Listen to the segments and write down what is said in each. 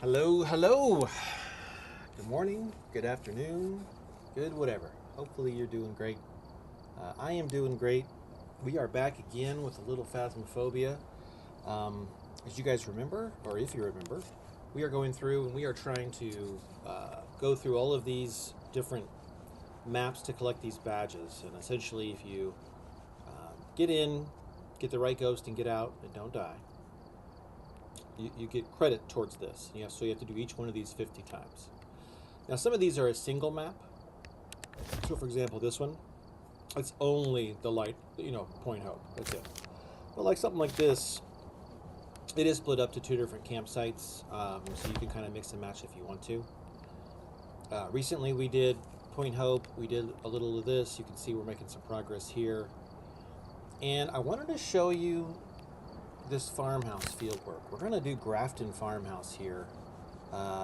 Hello, hello. Good morning, good afternoon, good whatever. Hopefully you're doing great. I am doing great. We are back again with a little Phasmophobia. As you guys remember, or if you remember, we are going through and we are trying to go through all of these different maps to collect these badges. And essentially, if you get in, get the right ghost, and get out, and don't die, you get credit towards this. So you have to do each one of these 50 times. Now, some of these are a single map. So, for example, this one, it's only the light, Point Hope. That's it. But like something like this, it is split up to 2 different campsites, so you can kind of mix and match if you want to. Recently, we did Point Hope. We did a little of this. You can see we're making some progress here. And I wanted to show you this farmhouse field work. We're going to do Grafton Farmhouse here.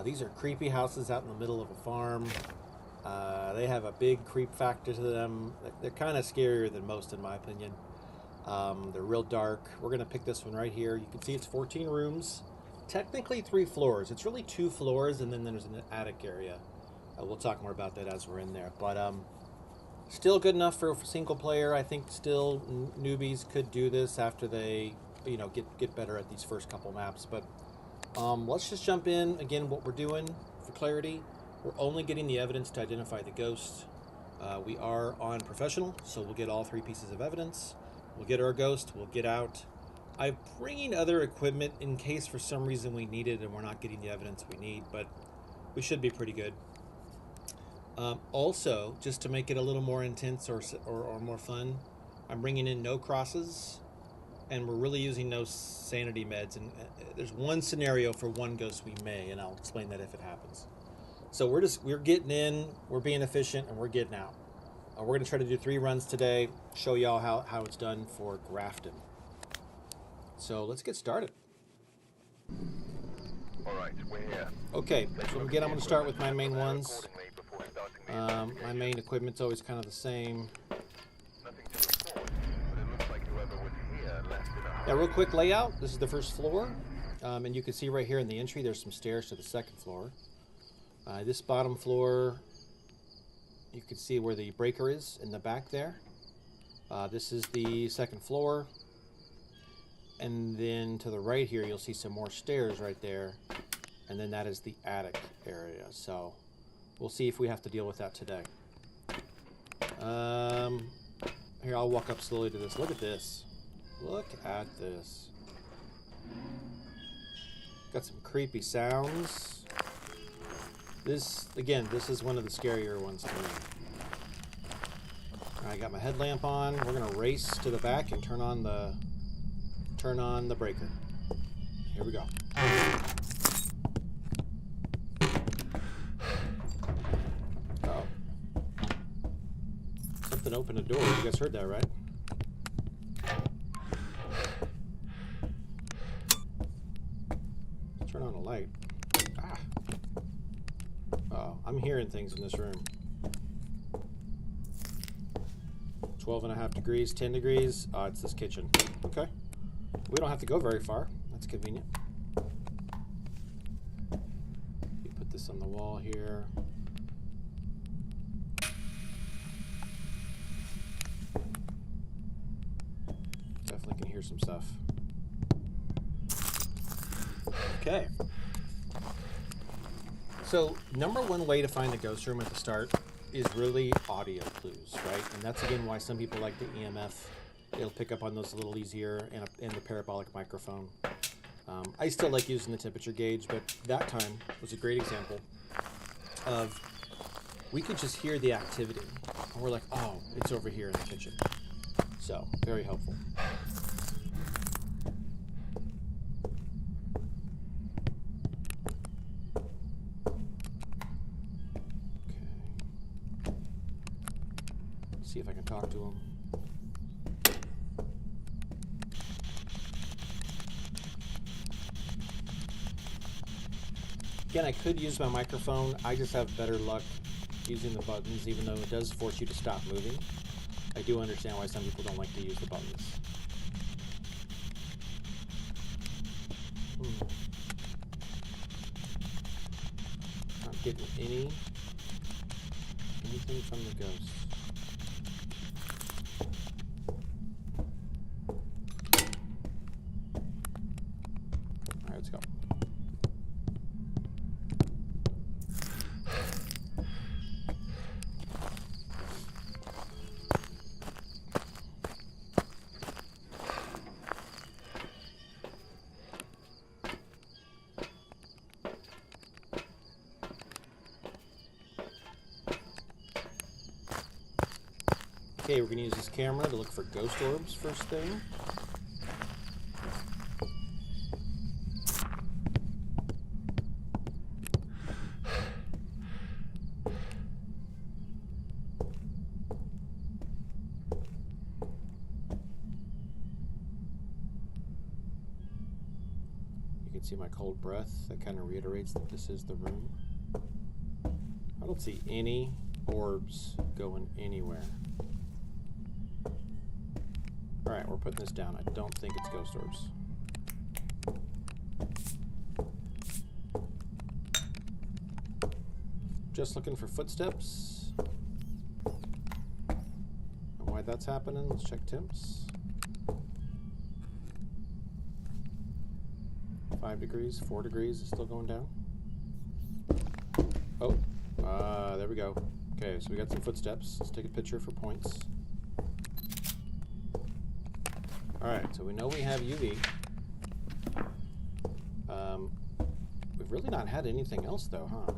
These are creepy houses out in the middle of a farm. They have a big creep factor to them. They're kind of scarier than most, in my opinion. They're real dark. We're going to pick this one right here. You can see it's 14 rooms. Technically 3 floors. It's really 2 floors, and then there's an attic area. We'll talk more about that as we're in there. But still good enough for single player. I think still newbies could do this after they get better at these first couple maps. But let's just jump in. Again, what we're doing for clarity, we're only getting the evidence to identify the ghost. We are on professional, so we'll get all 3 pieces of evidence. We'll get our ghost, we'll get out. I'm bringing other equipment in case for some reason we need it and we're not getting the evidence we need, but we should be pretty good. Also, just to make it a little more intense or more fun, I'm bringing in no crosses. And we're really using no sanity meds, and there's one scenario for one ghost we may, and I'll explain that if it happens. So we're getting in, we're being efficient, and we're getting out. We're going to try to do 3 runs today, show y'all how it's done for Grafton. So let's get started. All right, we're here. Okay, so again, I'm going to start with my main ones. My main equipment's always kind of the same. Yeah, real quick layout. This is the first floor, and you can see right here in the entry there's some stairs to the second floor. This bottom floor, you can see where the breaker is in the back there. This is the second floor, and then to the right here you'll see some more stairs right there, and then that is the attic area. So we'll see if we have to deal with that today. Here, I'll walk up slowly to this. Look at this. Look at this. Got some creepy sounds. This is one of the scarier ones to me. I got my headlamp on. We're gonna race to the back and turn on the breaker. Here we go. Oh. Something opened a door. You guys heard that, right? Turn on a light. Ah. Oh, I'm hearing things in this room. 12.5 degrees, 10 degrees. It's this kitchen. Okay. We don't have to go very far. That's convenient. You put this on the wall here. Definitely can hear some stuff. Okay. So, number one way to find the ghost room at the start is really audio clues, right? And that's again why some people like the EMF. It'll pick up on those a little easier, and the parabolic microphone. I still like using the temperature gauge, but that time was a great example of we could just hear the activity, and we're like, oh, it's over here in the kitchen. So, very helpful. See if I can talk to him. Again, I could use my microphone. I just have better luck using the buttons, even though it does force you to stop moving. I do understand why some people don't like to use the buttons. getting anything from the ghost. All right, let's go. Okay, we're going to use this camera to look for ghost orbs first thing. You can see my cold breath. That kind of reiterates that this is the room. I don't see any orbs going anywhere. Alright, we're putting this down. I don't think it's ghost orbs. Just looking for footsteps. And why that's happening, let's check temps. 5 degrees, 4 degrees, it's still going down. Oh, there we go. Okay, so we got some footsteps. Let's take a picture for points. Alright, so we know we have UV. We've really not had anything else though, huh?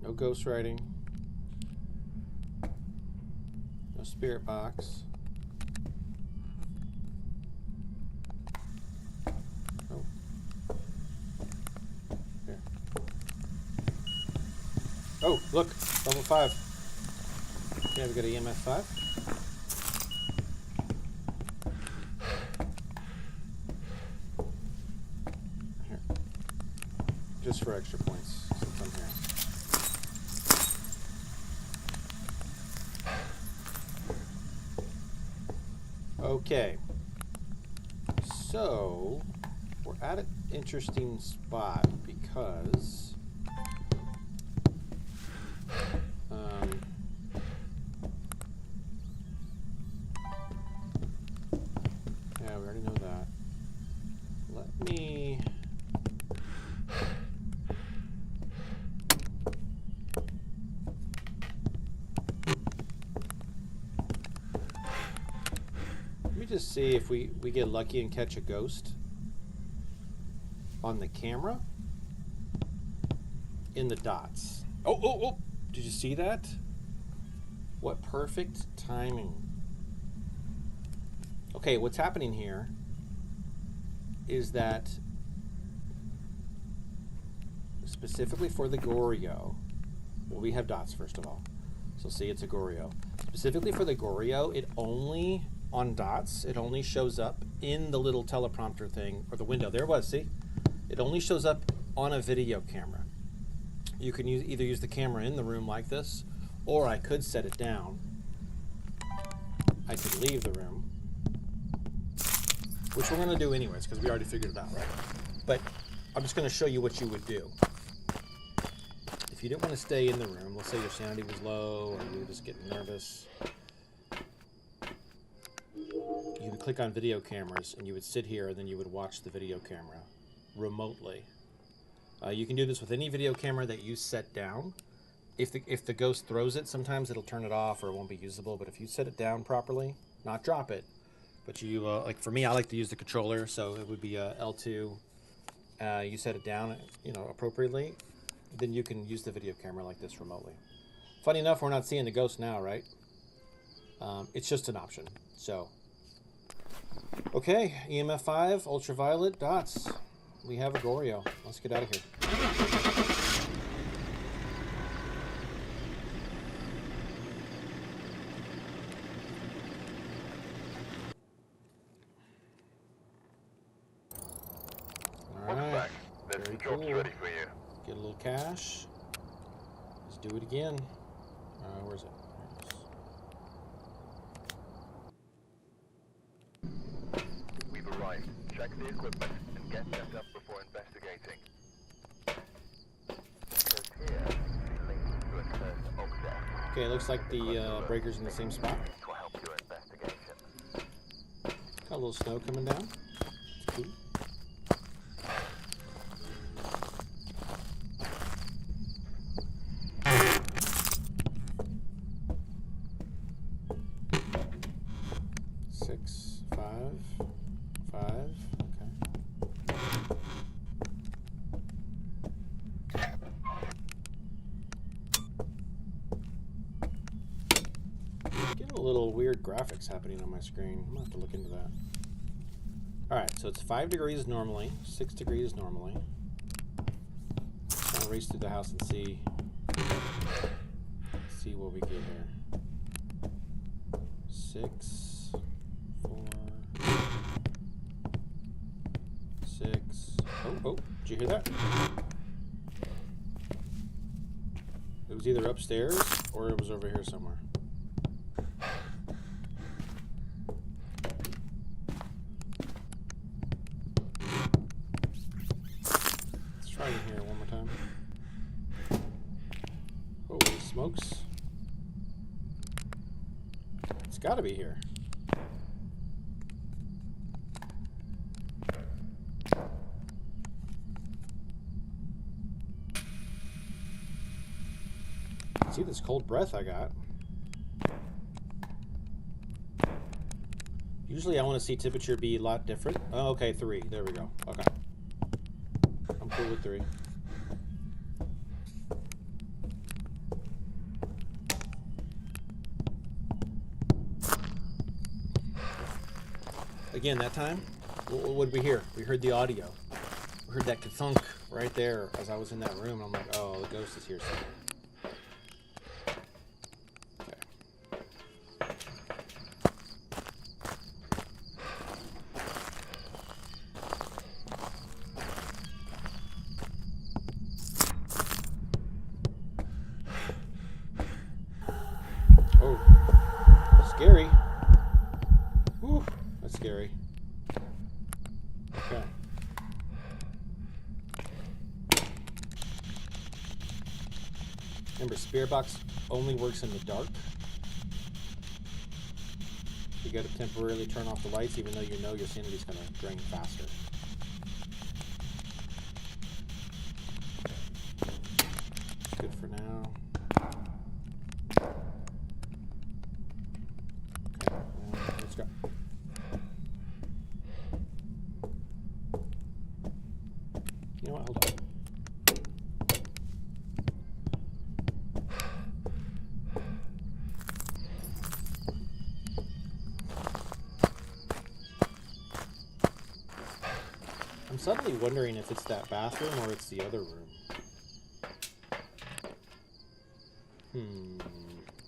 No ghost writing. No spirit box. Oh. Here. Oh, look, level 5. Okay, we got an EMF 5. Here. Just for extra points, since I'm here. Okay, so we're at an interesting spot because yeah, we already know that. Let me just see if we get lucky and catch a ghost on the camera in the dots. Oh, did you see that? What perfect timing. Okay, what's happening here is that specifically for the Goryo, well, we have dots first of all, so see, it's a Goryo. Specifically for the Goryo, it only on dots, it only shows up in the little teleprompter thing, or the window. There it was, see? It only shows up on a video camera. You can either use the camera in the room like this, or I could set it down. I could leave the room, which we're gonna do anyways, because we already figured it out, right? But I'm just gonna show you what you would do. If you didn't want to stay in the room, let's say your sanity was low, or you were just getting nervous, you would click on video cameras and you would sit here and then you would watch the video camera remotely. You can do this with any video camera that you set down. If the ghost throws it, sometimes it'll turn it off or it won't be usable, but if you set it down properly, not drop it, but you, like for me, I like to use the controller, so it would be L2. You set it down, appropriately, then you can use the video camera like this remotely. Funny enough, we're not seeing the ghost now, right? It's just an option, so. Okay, EMF 5, ultraviolet, dots. We have a Goryo. Let's get out of here. Alright, very cool. Ready for you. Get a little cash. Let's do it again. Where's it? the equipment and get set up before investigating. Because here is linked to a cursed object. Okay, looks like the breaker's in the same spot. To help your investigation. Got a little snow coming down. It's cool. Six, five, five. Okay. Getting a little weird graphics happening on my screen. I'm gonna have to look into that. Alright, so it's 5 degrees normally, 6 degrees normally. I'll race through the house and see what we get here. 6, 4, 6. Oh, did you hear that? It was either upstairs or it was over here somewhere. Let's try it here one more time. Holy smokes. It's gotta be here. See this cold breath I got. Usually I want to see temperature be a lot different. Oh, okay, 3. There we go. Okay. I'm cool with 3. Again, that time, what did we hear? We heard the audio. We heard that ka-thunk right there as I was in that room. I'm like, oh, the ghost is here somewhere. Scary. Whew, that's scary. Okay. Remember, Spirit Box only works in the dark. You gotta temporarily turn off the lights even though you know your sanity's gonna drain faster. Good for now. Let's go. You know what? Hold on. I'm suddenly wondering if it's that bathroom or it's the other room.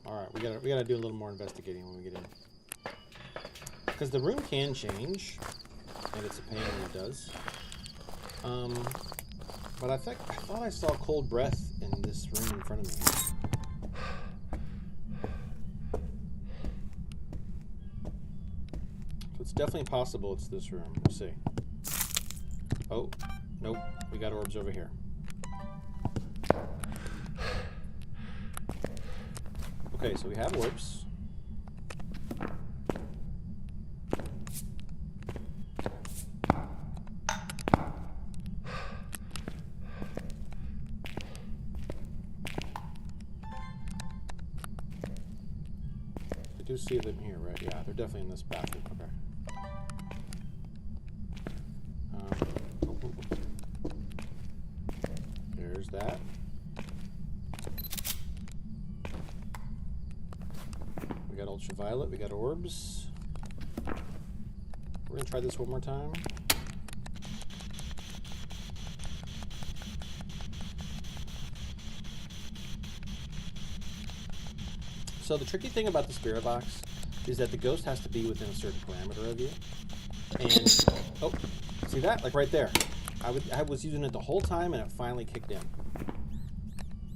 Alright, we gotta do a little more investigating when we get in. Because the room can change, and it's a pain when it does. But I thought I saw cold breath in this room in front of me. So it's definitely possible it's this room. We'll see. Oh, nope. We got orbs over here. Okay, so we have orbs. I do see them here, right? Yeah, they're definitely in this bathroom. Okay. There's that. We got ultraviolet, we got orbs. We're gonna try this one more time. So the tricky thing about the spirit box is that the ghost has to be within a certain parameter of you. And, oh, see that? Like right there. I was using it the whole time and it finally kicked in.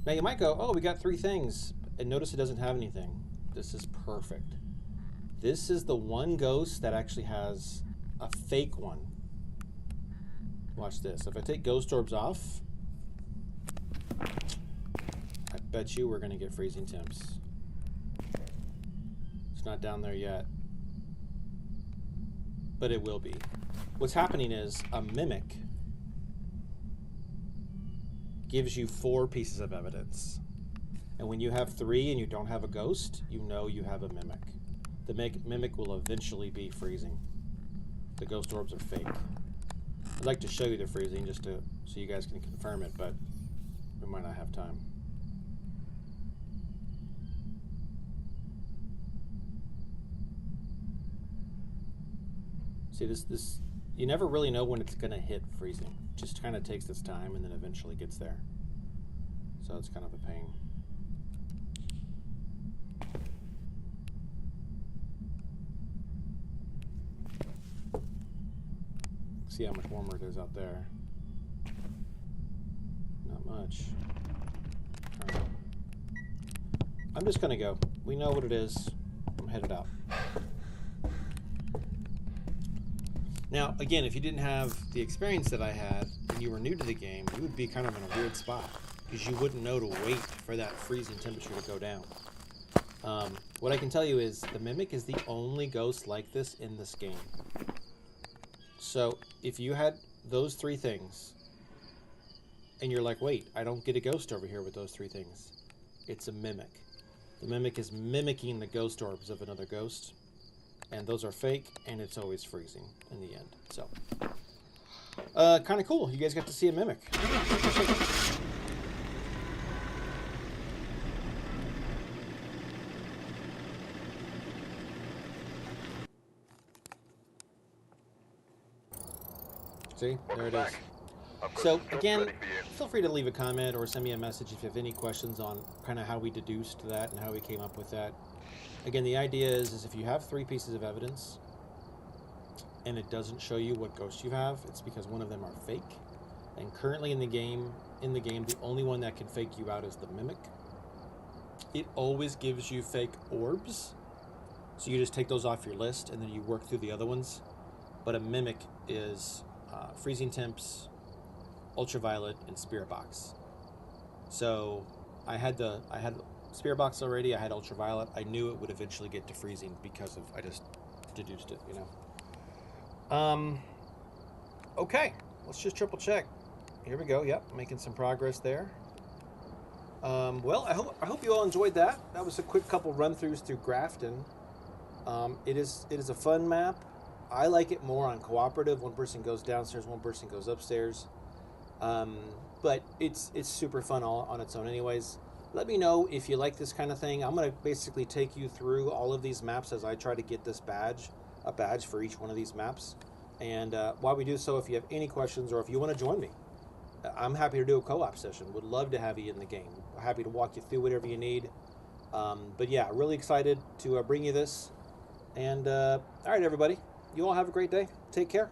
Now you might go, oh, we got 3 things. And notice it doesn't have anything. This is perfect. This is the one ghost that actually has a fake one. Watch this. If I take ghost orbs off, I bet you we're going to get freezing temps. It's not down there yet, but it will be. What's happening is a mimic gives you 4 pieces of evidence. And when you have 3 and you don't have a ghost, you know you have a mimic. The mimic will eventually be freezing. The ghost orbs are fake. I'd like to show you the freezing just so you guys can confirm it, but we might not have time. See, this you never really know when it's going to hit freezing. It just kind of takes its time and then eventually gets there. So it's kind of a pain. See how much warmer it is out there. Not much. All right. I'm just going to go. We know what it is. I'm headed out. Now, again, if you didn't have the experience that I had and you were new to the game, you would be kind of in a weird spot because you wouldn't know to wait for that freezing temperature to go down. What I can tell you is the Mimic is the only ghost like this in this game. So if you had those 3 things and you're like, wait, I don't get a ghost over here with those 3 things, it's a Mimic. The Mimic is mimicking the ghost orbs of another ghost. And those are fake, and it's always freezing in the end. So, kind of cool. You guys got to see a mimic. See, there it is. So, again, feel free to leave a comment or send me a message if you have any questions on kind of how we deduced that and how we came up with that. Again, the idea is if you have 3 pieces of evidence and it doesn't show you what ghost you have, it's because one of them are fake. And currently in the game, the only one that can fake you out is the Mimic. It always gives you fake orbs, so you just take those off your list and then you work through the other ones. But a Mimic is freezing temps, ultraviolet, and spirit box. So I had Spirit box already. I had ultraviolet. I knew it would eventually get to freezing because of I just deduced it, you know. Okay, let's just triple check. Here we go. Yep, making some progress there. Well, I hope you all enjoyed that. That was a quick couple run-throughs through Grafton. It is a fun map. I like it more on cooperative. One person goes downstairs, one person goes upstairs. But it's super fun all on its own anyways. Let me know if you like this kind of thing. I'm going to basically take you through all of these maps as I try to get this badge, a badge for each one of these maps. And while we do so, if you have any questions or if you want to join me, I'm happy to do a co-op session. Would love to have you in the game. Happy to walk you through whatever you need. But yeah, really excited to bring you this. And all right, everybody, you all have a great day. Take care.